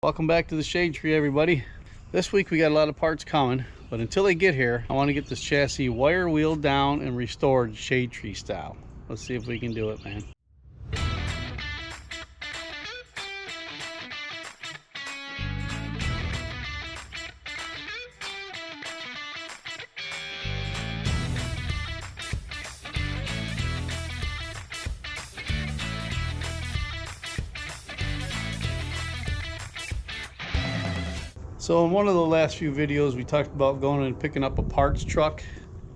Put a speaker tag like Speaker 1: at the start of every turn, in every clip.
Speaker 1: Welcome back to the Shade Tree, everybody. This week we got a lot of parts coming, but until they get here, I want to get this chassis wire wheeled down and restored Shade Tree style. Let's see if we can do it, man. So in one of the last few videos, we talked about going and picking up a parts truck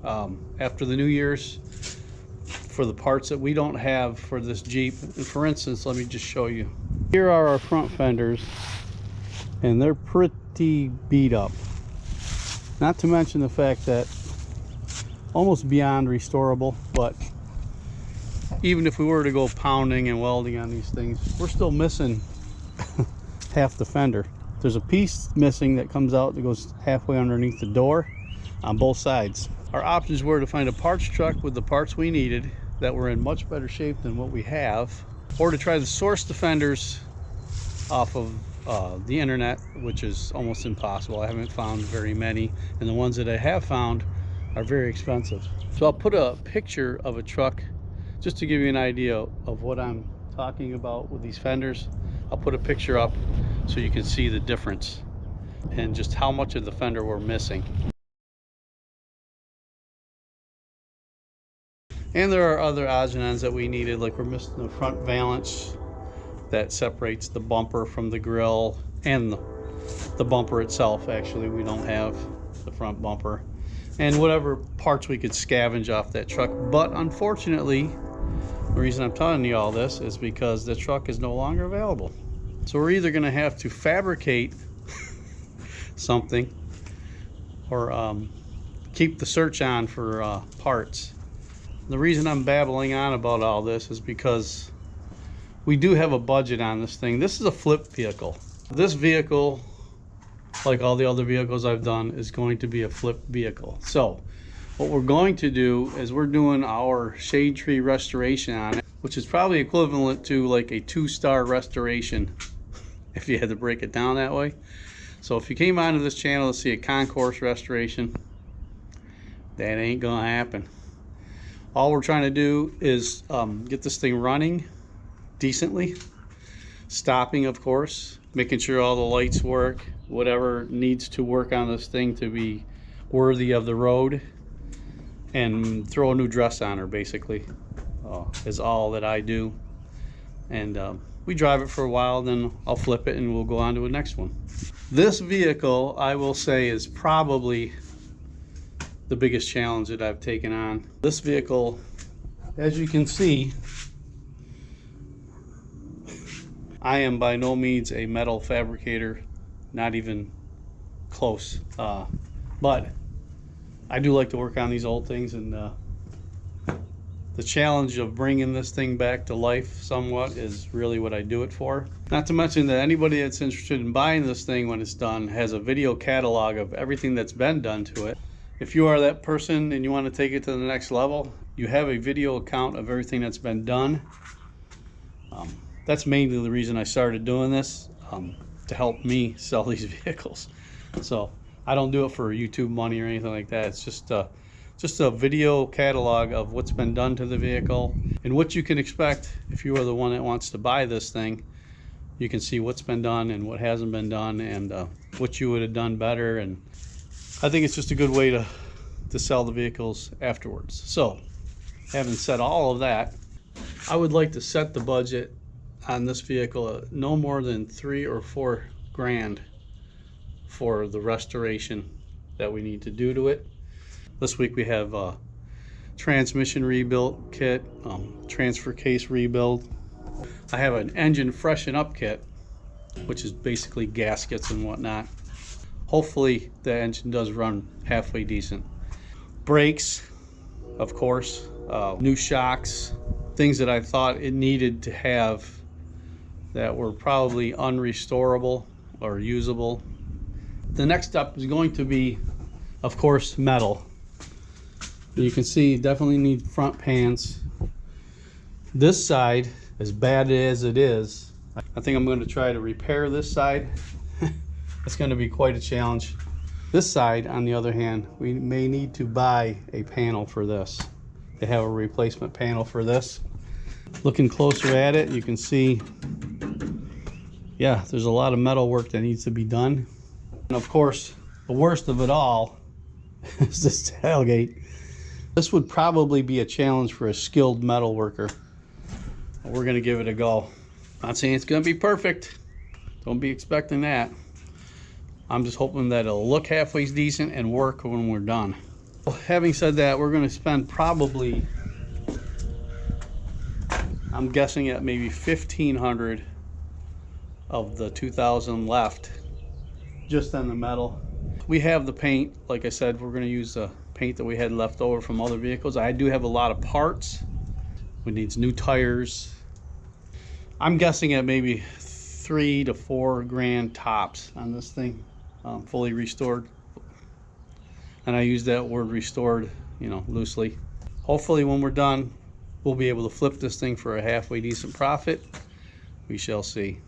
Speaker 1: after the New Year's for the parts that we don't have for this Jeep. And for instance, let me just show you. Here are our front fenders, and they're pretty beat up. Not to mention the fact that almost beyond restorable, but even if we were to go pounding and welding on these things, we're still missing half the fender. There's a piece missing that comes out that goes halfway underneath the door on both sides. Our options were to find a parts truck with the parts we needed that were in much better shape than what we have, or to try to source the fenders off of the internet, which is almost impossible. I haven't found very many, and the ones that I have found are very expensive. So I'll put a picture of a truck just to give you an idea of what I'm talking about with these fenders. I'll put a picture up so you can see the difference and just how much of the fender we're missing. And there are other odds and ends that we needed, like we're missing the front valance that separates the bumper from the grill, and the bumper itself. Actually, we don't have the front bumper, and whatever parts we could scavenge off that truck. But unfortunately, the reason I'm telling you all this is because the truck is no longer available. So we're either going to have to fabricate something or keep the search on for parts. The reason I'm babbling on about all this is because we do have a budget on this thing. This is a flip vehicle. This vehicle, like all the other vehicles I've done, is going to be a flip vehicle. So what we're going to do is we're doing our Shade Tree restoration on it, which is probably equivalent to like a 2-star restoration if you had to break it down that way. So if you came onto this channel to see a concourse restoration, that ain't gonna happen. All we're trying to do is get this thing running decently, stopping of course, making sure all the lights work, whatever needs to work on this thing to be worthy of the road, and throw a new dress on her basically is all that I do. And we drive it for a while, then I'll flip it and we'll go on to the next one. This vehicle, I will say, is probably the biggest challenge that I've taken on. This vehicle, as you can see, I am by no means a metal fabricator, not even close, but I do like to work on these old things, and the challenge of bringing this thing back to life somewhat is really what I do it for. Not to mention that anybody that's interested in buying this thing when it's done has a video catalog of everything that's been done to it. If you are that person and you want to take it to the next level, you have a video account of everything that's been done. That's mainly the reason I started doing this, to help me sell these vehicles. So I don't do it for YouTube money or anything like that. It's just a video catalog of what's been done to the vehicle and what you can expect if you are the one that wants to buy this thing. You can see what's been done and what hasn't been done, and what you would have done better. And I think it's just a good way to sell the vehicles afterwards. So having said all of that, I would like to set the budget on this vehicle at no more than $3 or $4 grand for the restoration that we need to do to it. This week we have a transmission rebuild kit, transfer case rebuild. I have an engine freshen up kit, which is basically gaskets and whatnot. Hopefully the engine does run halfway decent. Brakes, of course, new shocks, things that I thought it needed to have that were probably unrestorable or usable. The next step is going to be, of course, metal. You can see definitely need front pans. This side, as bad as it is, I think I'm going to try to repair this side it's going to be quite a challenge. This side, on the other hand, we may need to buy a panel for this. They have a replacement panel for this. Looking closer at it, you can see, yeah, there's a lot of metal work that needs to be done. And of course, the worst of it all is this tailgate. This would probably be a challenge for a skilled metal worker. We're gonna give it a go. Not saying it's gonna be perfect. Don't be expecting that. I'm just hoping that it'll look halfway decent and work when we're done. Well, having said that, we're gonna spend probably, I'm guessing at maybe 1,500 of the 2,000 left just on the metal. We have the paint. Like I said, we're gonna use the paint that we had left over from other vehicles. I do have a lot of parts. We need new tires. I'm guessing at maybe 3 to 4 grand tops on this thing, fully restored. And I use that word restored, you know, loosely. Hopefully when we're done, we'll be able to flip this thing for a halfway decent profit. We shall see.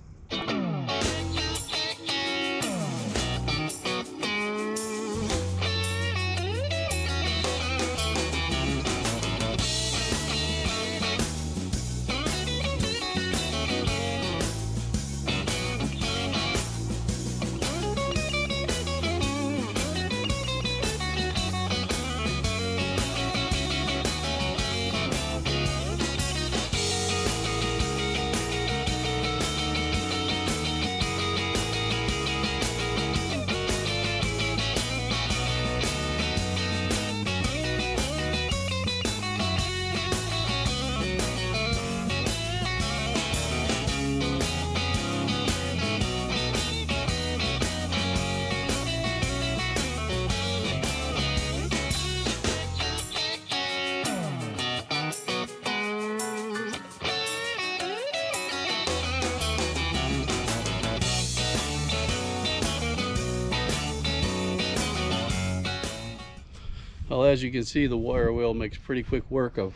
Speaker 1: Well, as you can see, the wire wheel makes pretty quick work of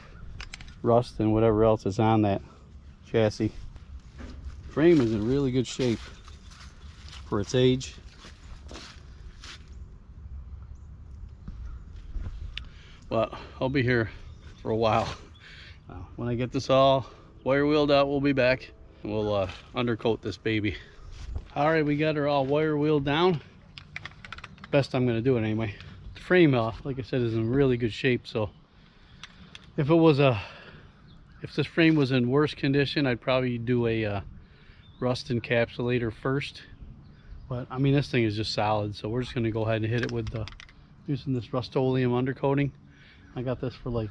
Speaker 1: rust and whatever else is on that chassis. Frame is in really good shape for its age. But I'll be here for a while. When I get this all wire wheeled out, we'll be back and we'll undercoat this baby. All right, we got her all wire wheeled down. Best I'm gonna do it anyway. The frame, like I said, is in really good shape. So if this frame was in worse condition, I'd probably do a rust encapsulator first. But I mean, this thing is just solid, so we're just gonna go ahead and hit it with using this Rust-Oleum undercoating. I got this for like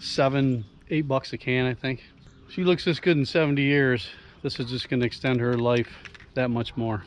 Speaker 1: $7, $8 a can, I think. She looks this good in 70 years. This is just gonna extend her life that much more.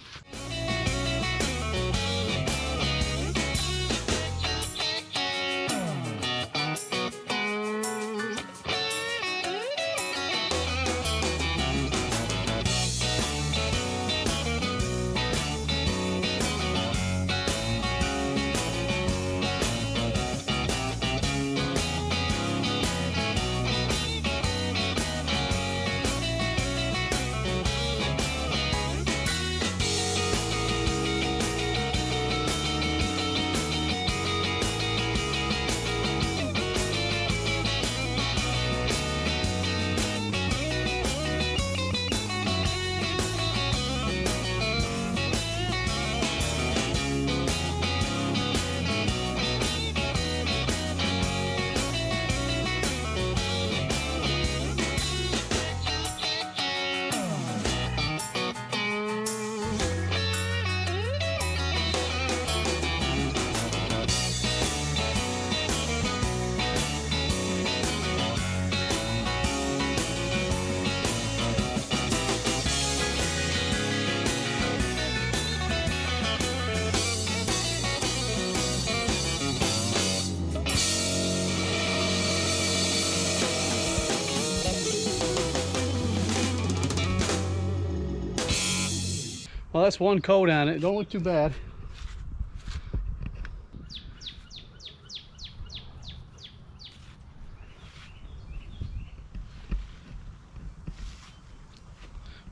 Speaker 1: Well, that's one coat on it. Don't look too bad.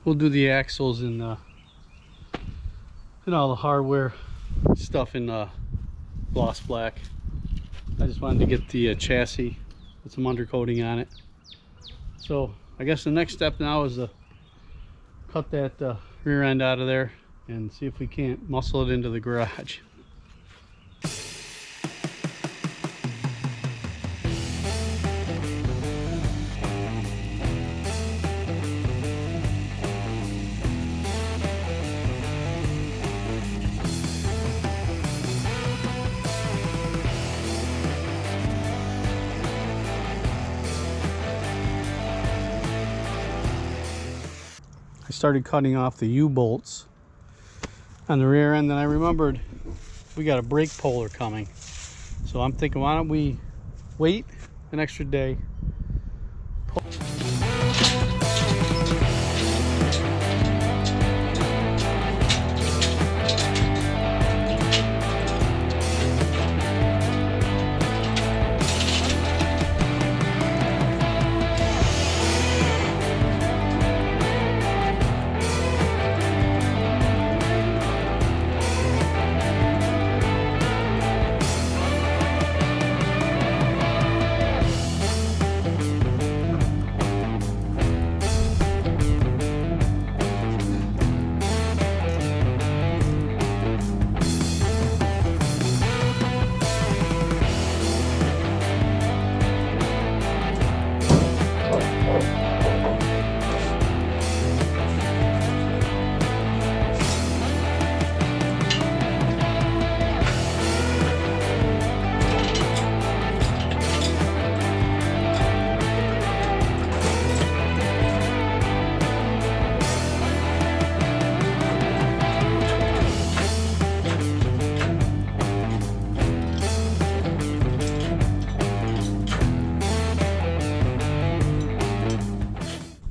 Speaker 1: We'll do the axles in and all the hardware stuff in gloss black. I just wanted to get the chassis with some undercoating on it. So I guess the next step now is to cut that rear end out of there and see if we can't muscle it into the garage. I started cutting off the U-bolts on the rear end, and I remembered we got a brake puller coming. So I'm thinking, why don't we wait an extra day?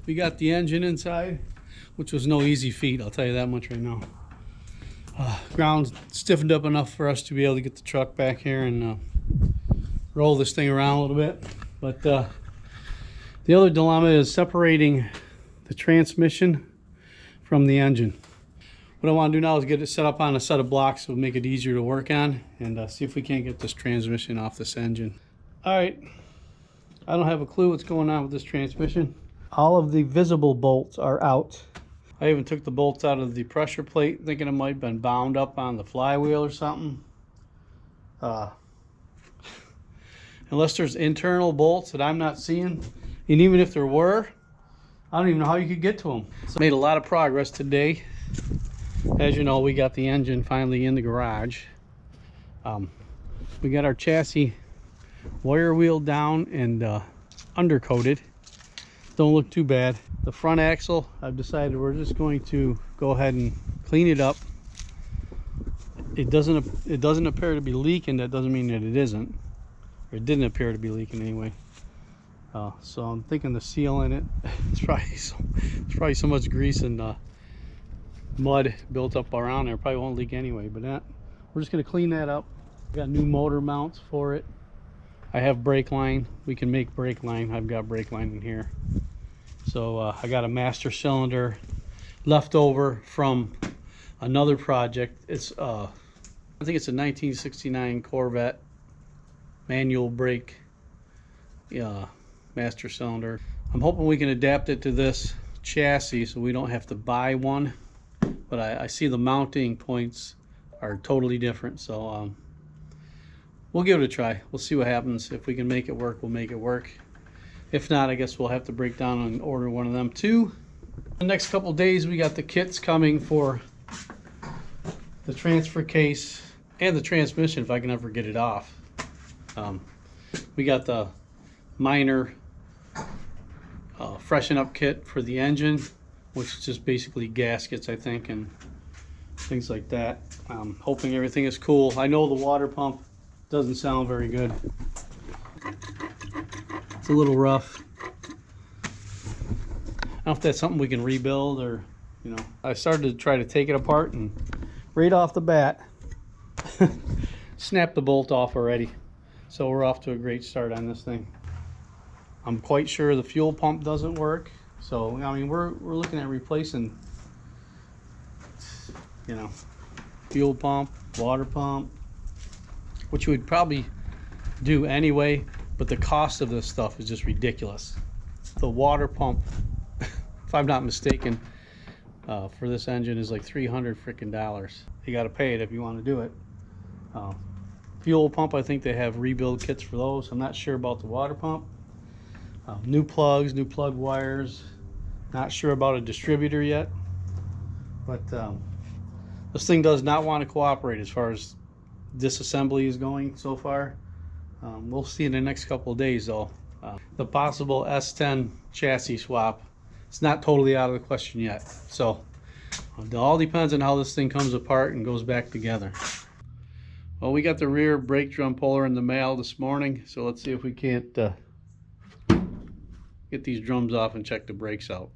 Speaker 1: We got the engine inside, which was no easy feat, I'll tell you that much right now. Ground stiffened up enough for us to be able to get the truck back here and roll this thing around a little bit. But the other dilemma is separating the transmission from the engine. What I want to do now is get it set up on a set of blocks so it'll make it easier to work on, and see if we can't get this transmission off this engine. All right, I don't have a clue what's going on with this transmission. All of the visible bolts are out. I even took the bolts out of the pressure plate, thinking it might have been bound up on the flywheel or something. Unless there's internal bolts that I'm not seeing, and even if there were, I don't even know how you could get to them. So made a lot of progress today. As you know, we got the engine finally in the garage. We got our chassis wire wheeled down and undercoated. Don't look too bad. The front axle, I've decided we're just going to go ahead and clean it up. It doesn't appear to be leaking. That doesn't mean that it isn't, or it didn't appear to be leaking anyway. So I'm thinking the seal in it, it's probably so much grease and mud built up around there, probably won't leak anyway. But we're just going to clean that up. Got new motor mounts for it. I have brake line. We can make brake line. I've got brake line in here. So I got a master cylinder left over from another project. It's I think it's a 1969 Corvette manual brake master cylinder. I'm hoping we can adapt it to this chassis so we don't have to buy one. But I see the mounting points are totally different. So we'll give it a try. We'll see what happens. If we can make it work, we'll make it work. If not, I guess we'll have to break down and order one of them too. The next couple days, we got the kits coming for the transfer case and the transmission if I can ever get it off. We got the minor freshen up kit for the engine, which is just basically gaskets, I think, and things like that. I'm hoping everything is cool. I know the water pump doesn't sound very good. It's a little rough. I don't know if that's something we can rebuild, or, you know. I started to try to take it apart, and right off the bat, snapped the bolt off already. So we're off to a great start on this thing. I'm quite sure the fuel pump doesn't work. So, I mean, we're looking at replacing, you know, fuel pump, water pump, which you would probably do anyway, but the cost of this stuff is just ridiculous. The water pump, if I'm not mistaken, for this engine is like $300 freaking dollars. You got to pay it if you want to do it. Fuel pump, I think they have rebuild kits for those. I'm not sure about the water pump. New plugs, new plug wires. Not sure about a distributor yet, but this thing does not want to cooperate as far as disassembly is going so far. We'll see in the next couple of days though. The possible S10 chassis swap, it's not totally out of the question yet. So it all depends on how this thing comes apart and goes back together. Well, we got the rear brake drum puller in the mail this morning, so let's see if we can't get these drums off and check the brakes out.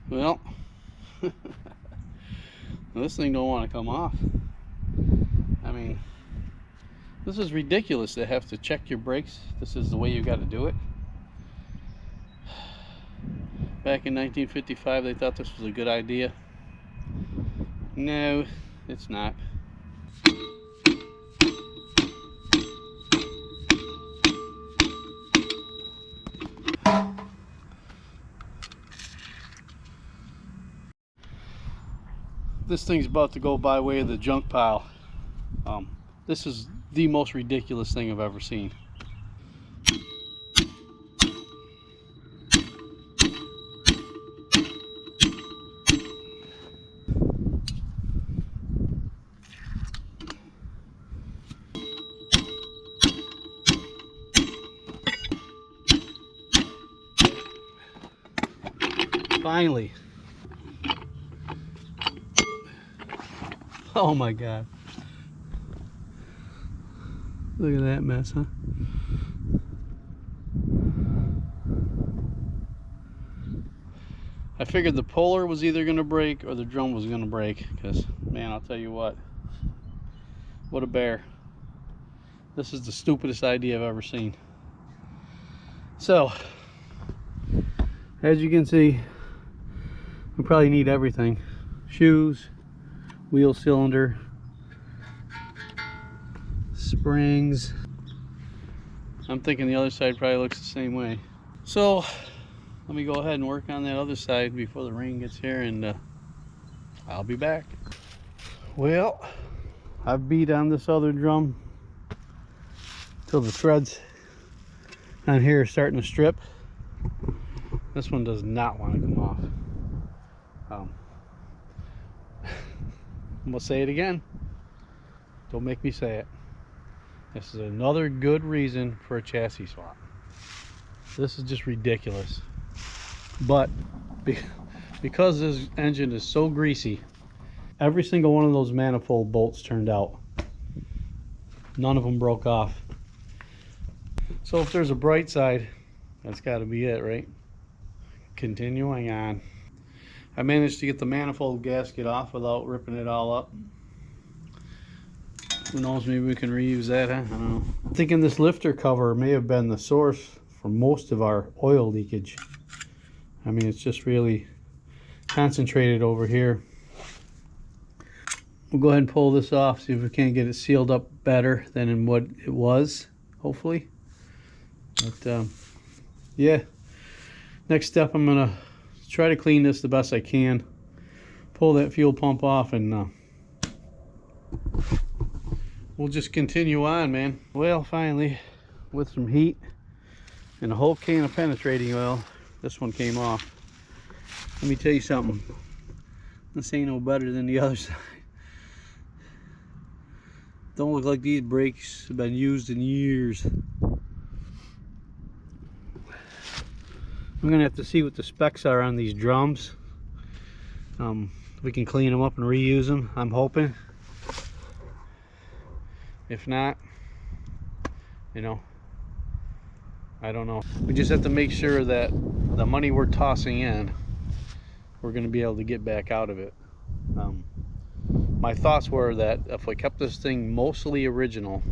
Speaker 1: Well, this thing don't want to come off. I mean, this is ridiculous to have to check your brakes. This is the way you got to do it. Back in 1955, they thought this was a good idea. No, it's not. This thing's about to go by way of the junk pile. This is the most ridiculous thing I've ever seen. Finally. Oh my God. Look at that mess, huh? I figured the puller was either going to break or the drum was going to break, because, man, I'll tell you what a bear. This is the stupidest idea I've ever seen. So, as you can see, we probably need everything. Shoes, wheel cylinder, springs. I'm thinking the other side probably looks the same way. So let me go ahead and work on that other side before the rain gets here, and I'll be back. Well, I've beat on this other drum till the threads on here are starting to strip. This one does not want to come off. I'm gonna say it again. Don't make me say it. This is another good reason for a chassis swap. This is just ridiculous. But because this engine is so greasy, every single one of those manifold bolts turned out. None of them broke off. So if there's a bright side, that's got to be it, right? Continuing on. I managed to get the manifold gasket off without ripping it all up. Who knows, maybe we can reuse that, huh? I don't know. I'm thinking this lifter cover may have been the source for most of our oil leakage. I mean, it's just really concentrated over here. We'll go ahead and pull this off, see if we can't get it sealed up better than in what it was, hopefully. But yeah, next step, I'm gonna try to clean this the best I can, pull that fuel pump off, and we'll just continue on, man. Well, finally, with some heat and a whole can of penetrating oil, this one came off. Let me tell you something, this ain't no better than the other side. Don't look like these brakes have been used in years. I'm gonna have to see what the specs are on these drums. We can clean them up and reuse them, I'm hoping. If not, you know, I don't know. We just have to make sure that the money we're tossing in, we're gonna be able to get back out of it. My thoughts were that if we kept this thing mostly original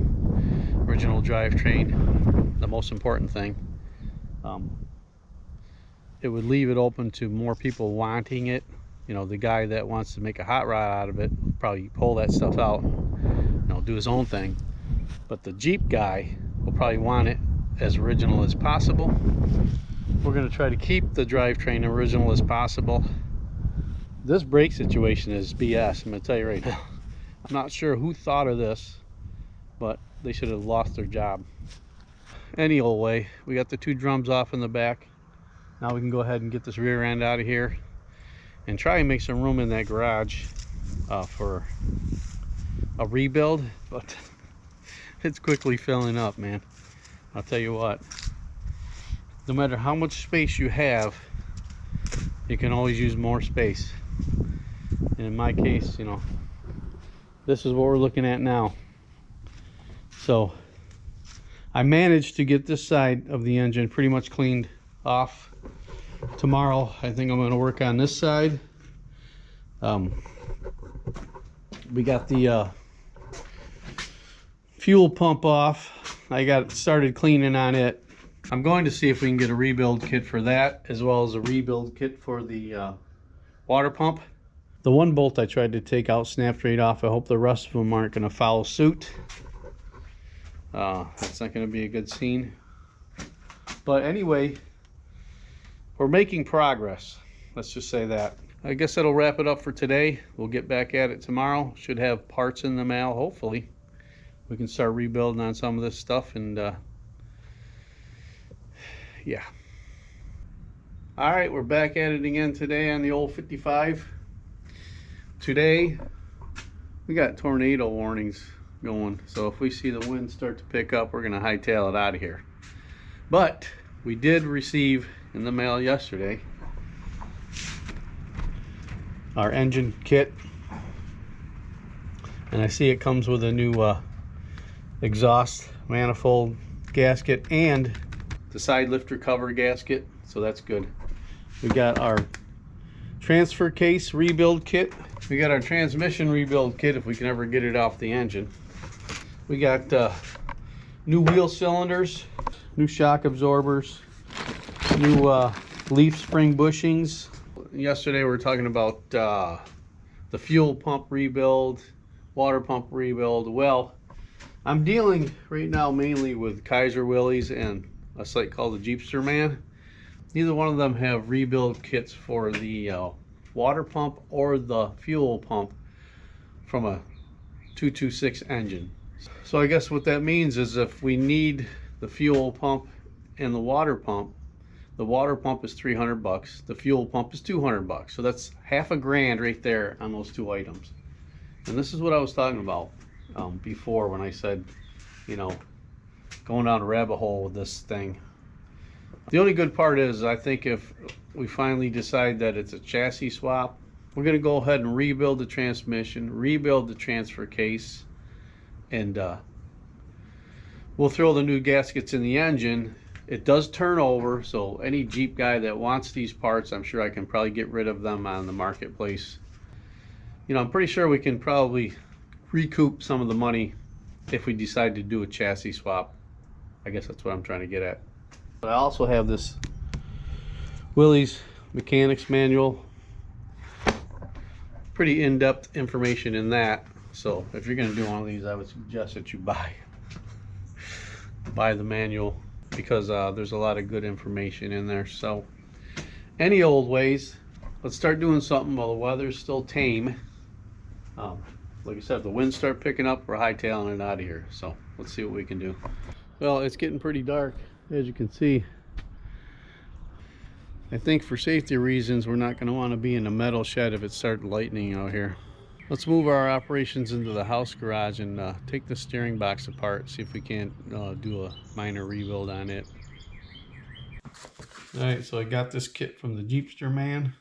Speaker 1: drivetrain, the most important thing, it would leave it open to more people wanting it. You know, the guy that wants to make a hot rod out of it will probably pull that stuff out, you know, do his own thing. But the Jeep guy will probably want it as original as possible. We're going to try to keep the drivetrain original as possible. This brake situation is BS, I'm going to tell you right now. I'm not sure who thought of this, but they should have lost their job. Any old way, we got the two drums off in the back. Now we can go ahead and get this rear end out of here and try and make some room in that garage for a rebuild, but it's quickly filling up, man. I'll tell you what, no matter how much space you have, you can always use more space. And in my case, you know, this is what we're looking at now. So I managed to get this side of the engine pretty much cleaned off. Tomorrow I think I'm going to work on this side. We got the fuel pump off. I got started cleaning on it. I'm going to see if we can get a rebuild kit for that, as well as a rebuild kit for the water pump. The one bolt I tried to take out snapped right off. I hope the rest of them aren't going to follow suit. That's not going to be a good scene. But anyway, we're making progress. Let's just say that. I guess that'll wrap it up for today. We'll get back at it tomorrow. Should have parts in the mail, hopefully. We can start rebuilding on some of this stuff, and yeah. All right, we're back at it again today on the old 55. Today, we got tornado warnings going. So if we see the wind start to pick up, we're gonna hightail it out of here. But we did receive in the mail yesterday our engine kit, and I see it comes with a new exhaust manifold gasket and the side lifter cover gasket, so that's good. We got our transfer case rebuild kit. We got our transmission rebuild kit if we can ever get it off the engine. We got new wheel cylinders, new shock absorbers, new leaf spring bushings. Yesterday we were talking about the fuel pump rebuild, water pump rebuild. Well, I'm dealing right now mainly with Kaiser Willys and a site called the Jeepster Man. Neither one of them have rebuild kits for the water pump or the fuel pump from a 226 engine. So I guess what that means is if we need the fuel pump and the water pump is 300 bucks, the fuel pump is 200 bucks. So that's half a grand right there on those two items. And this is what I was talking about before when I said, you know, going down a rabbit hole with this thing. The only good part is, I think if we finally decide that it's a chassis swap, we're going to go ahead and rebuild the transmission, rebuild the transfer case, and we'll throw the new gaskets in the engine It does turn over, so any Jeep guy that wants these parts, I'm sure I can probably get rid of them on the marketplace. You know, I'm pretty sure we can probably recoup some of the money if we decide to do a chassis swap. I guess that's what I'm trying to get at. But I also have this Willy's mechanics manual. Pretty in-depth information in that. So if you're going to do one of these, I would suggest that you buy the manual, because there's a lot of good information in there. So any old ways, let's start doing something while the weather's still tame. Like I said, if the winds start picking up, we're hightailing it out of here. So let's see what we can do. Well, it's getting pretty dark, as you can see. I think for safety reasons, we're not going to want to be in a metal shed if it starts lightning out here. Let's move our operations into the house garage and take the steering box apart, see if we can't do a minor rebuild on it. Alright, so I got this kit from the Jeepster man.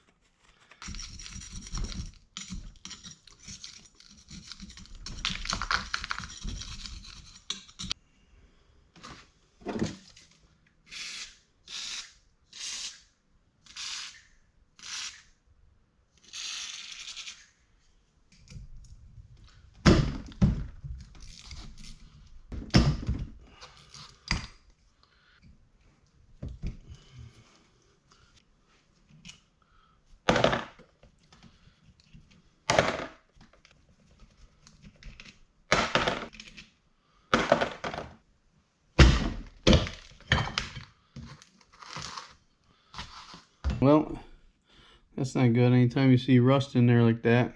Speaker 1: Well, that's not good. Anytime you see rust in there like that.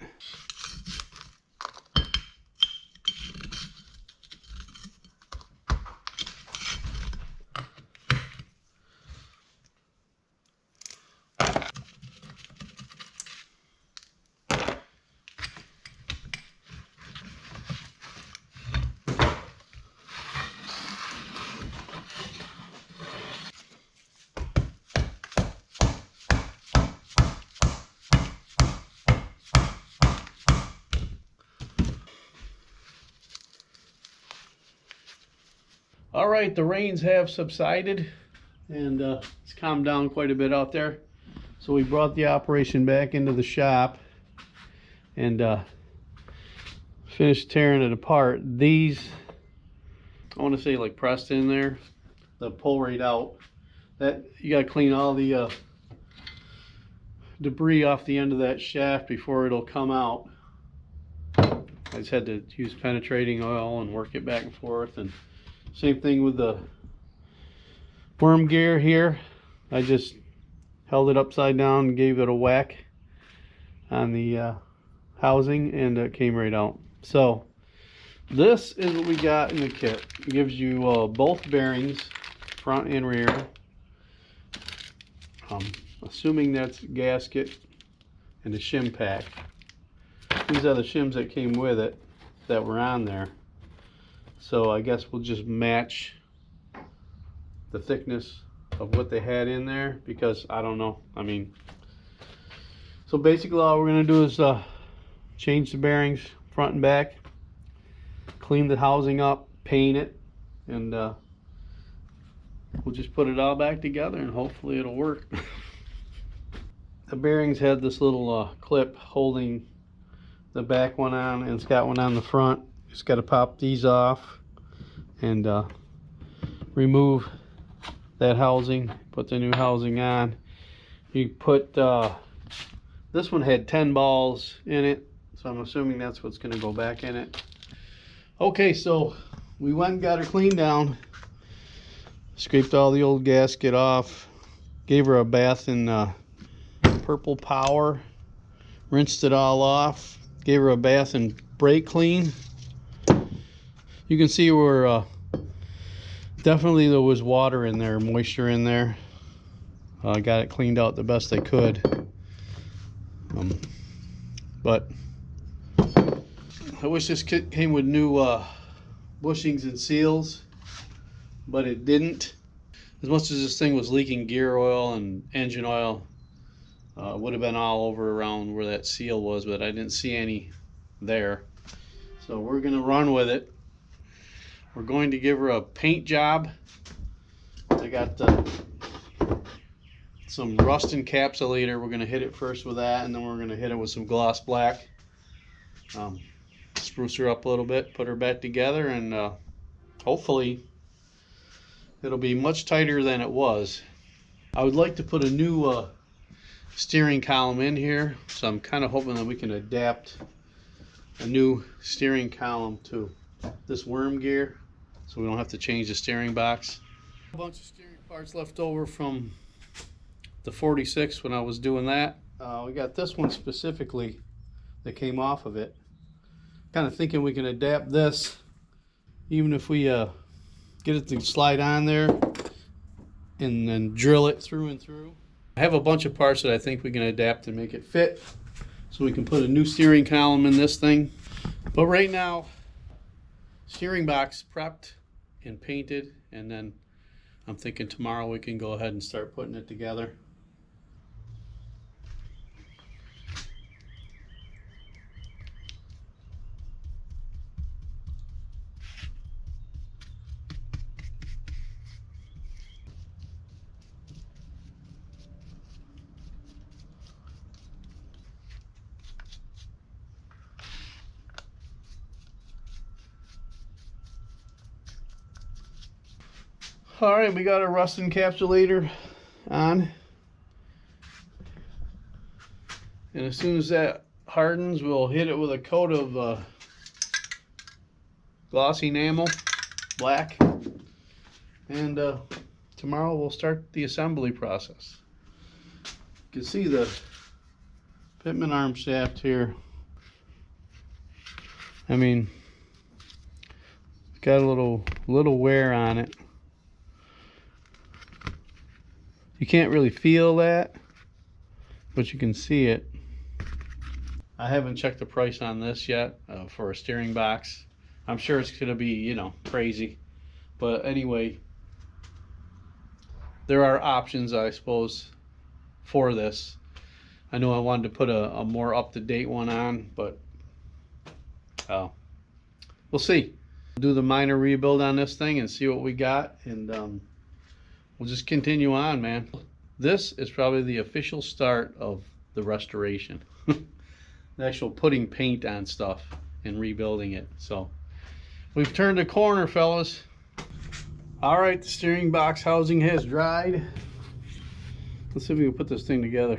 Speaker 1: All right, the rains have subsided, and it's calmed down quite a bit out there. So we brought the operation back into the shop and finished tearing it apart. These, I want to say, like pressed in there, the pull right out. That you got to clean all the debris off the end of that shaft before it'll come out. I just had to use penetrating oil and work it back and forth. And same thing with the worm gear here. I just held it upside down and gave it a whack on the housing, and it came right out. So this is what we got in the kit. It gives you both bearings, front and rear. Assuming that's gasket and a shim pack. These are the shims that came with it that were on there. So I guess we'll just match the thickness of what they had in there, because I don't know. I mean, so basically all we're going to do is change the bearings front and back, clean the housing up, paint it, and we'll just put it all back together and hopefully it'll work. The bearings had this little clip holding the back one on, and it's got one on the front. Just got to pop these off and remove that housing, put the new housing on. You put this one had 10 balls in it, so I'm assuming that's what's going to go back in it. Okay, so we went and got her cleaned down, scraped all the old gasket off, gave her a bath in Purple Power, rinsed it all off, gave her a bath in Brake Clean. You can see where definitely there was water in there, moisture in there. I got it cleaned out the best I could. But I wish this kit came with new bushings and seals, but it didn't. As much as this thing was leaking gear oil and engine oil, it would have been all over around where that seal was, but I didn't see any there. So we're going to run with it. We're going to give her a paint job. I I got some rust encapsulator. We're going to hit it first with that, and then we're going to hit it with some gloss black. Spruce her up a little bit, put her back together, and hopefully it'll be much tighter than it was. I would like to put a new steering column in here, so I'm kind of hoping that we can adapt a new steering column to this worm gear, so we don't have to change the steering box. A bunch of steering parts left over from the 46 when I was doing that. We got this one specifically that came off of it. Kind of thinking we can adapt this, even if we get it to slide on there and then drill it through and through. I have a bunch of parts that I think we can adapt and make it fit, so we can put a new steering column in this thing. But right now, steering box prepped and painted, and then I'm thinking tomorrow we can go ahead and start putting it together. All right, we got our rust encapsulator on, and as soon as that hardens, we'll hit it with a coat of glossy enamel, black, and tomorrow we'll start the assembly process. You can see the pitman arm shaft here. I mean, it's got a little wear on it. You can't really feel that, but you can see it. I haven't checked the price on this yet for a steering box. I'm sure it's gonna be, you know, crazy. But anyway, there are options, I suppose, for this. I know I wanted to put a more up-to-date one on, but we'll see. Do the minor rebuild on this thing and see what we got, and we'll just continue on, man. This is probably the official start of the restoration. The actual putting paint on stuff and rebuilding it. So we've turned a corner, fellas. All right, the steering box housing has dried. Let's see if we can put this thing together.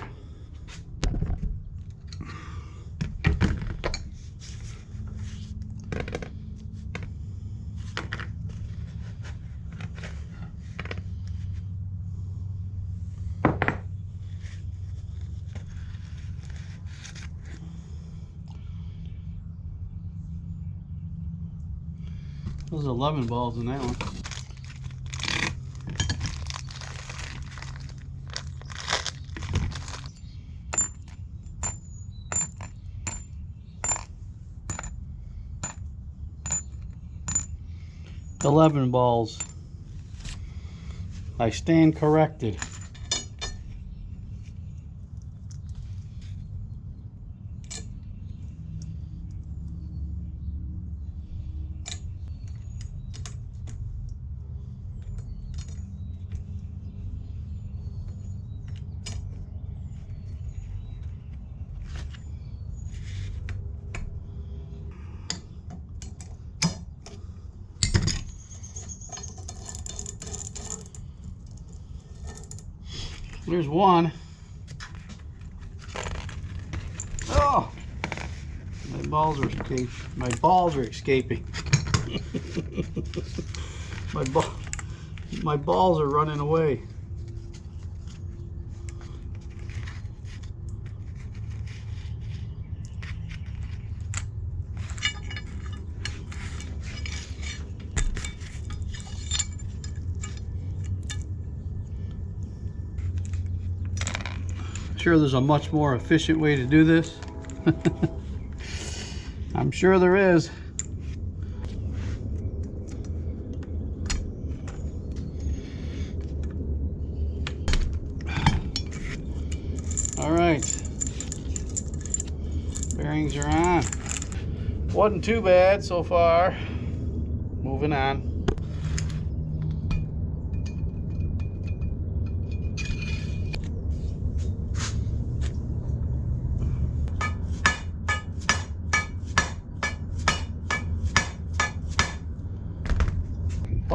Speaker 1: There's 11 balls in that one. $11 balls. I stand corrected. There's one. Oh, my balls are escaping. My balls are escaping. My balls are running away. Sure, there's a much more efficient way to do this. I'm sure there is. All right, bearings are on. Wasn't too bad so far. Moving on.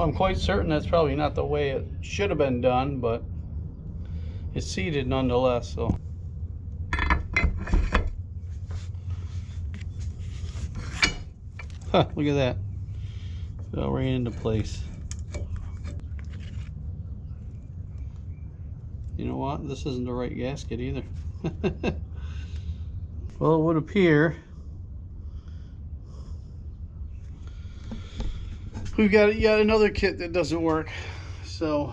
Speaker 1: I'm quite certain that's probably not the way it should have been done, but it's seated nonetheless. So look at that. Fell right into place. You know what? This isn't the right gasket either. Well, it would appear we've got yet another kit that doesn't work. So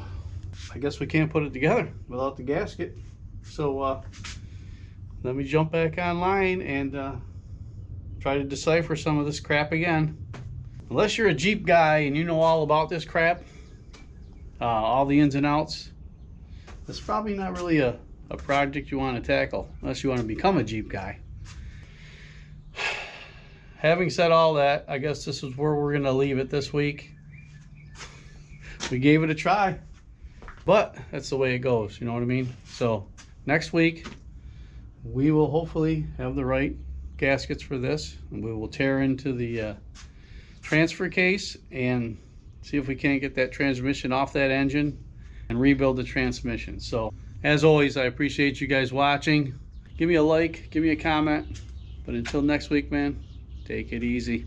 Speaker 1: I guess we can't put it together without the gasket. So let me jump back online and try to decipher some of this crap again. Unless you're a Jeep guy and you know all about this crap, all the ins and outs, it's probably not really a project you want to tackle unless you want to become a Jeep guy. Having said all that, I guess this is where we're going to leave it this week. We gave it a try, but that's the way it goes, you know what I mean? So next week, we will hopefully have the right gaskets for this, and we will tear into the transfer case and see if we can't get that transmission off that engine and rebuild the transmission. So as always, I appreciate you guys watching. Give me a like, give me a comment, but until next week, man, take it easy.